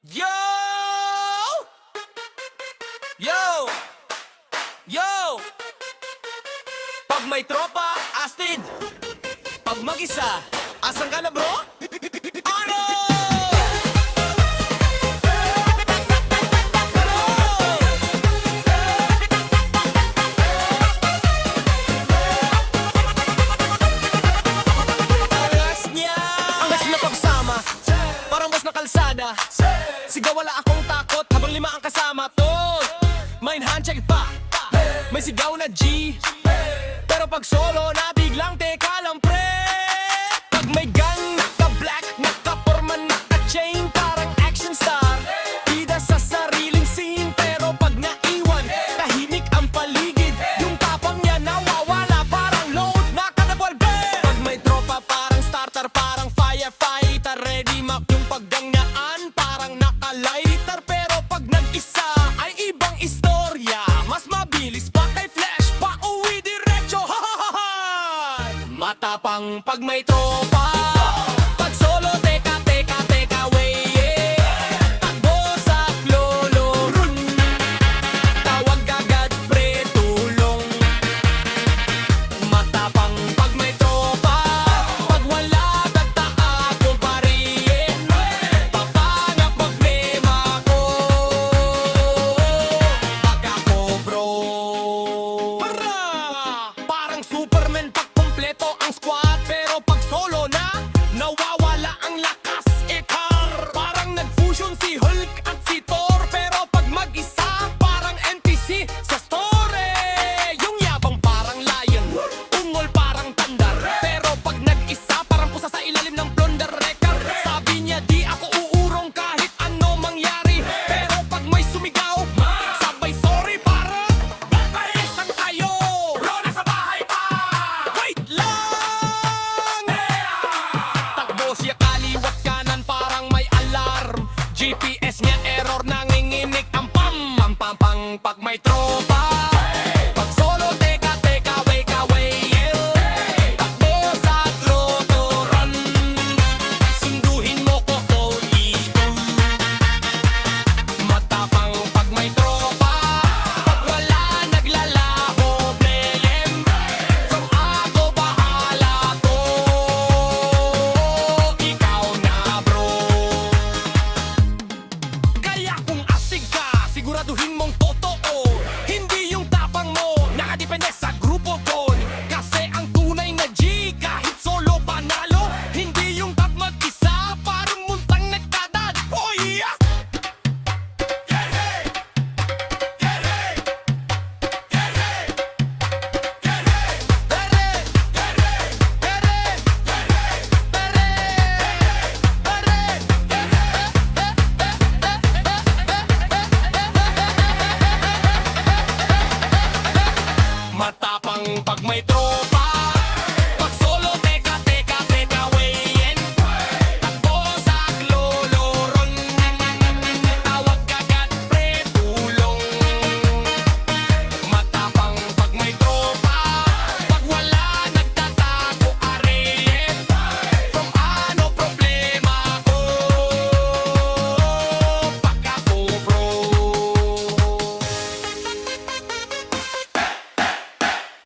Yo! Yo! Yo! Pag may tropa, astig. Pag mag-isa, asan ka na bro? Ano? Angas niya! Angas na pagsama, parang bus na kalsada. Sigaw wala akong takot habang lima ang kasama. Tol, mind handshake pa. May sigaw na G, pero pag solo na biglang teka lang pre. Pag may gang, naka-black, naka-forma, naka-chain, parang action star. Bida sa sariling scene, pero pag naiwan, tahimik ang paligid. Yung tapang niya nawawala, parang load na kanabolbe. Pag may tropa, parang starter, parang firefighter. Ready mak yung paggangyaan, parang naka-lighter. Pero pag nag-isa, ay ibang istorya. Mas mabilis pa kay Flash, pa uwi diretso. Matapang pag may tropa.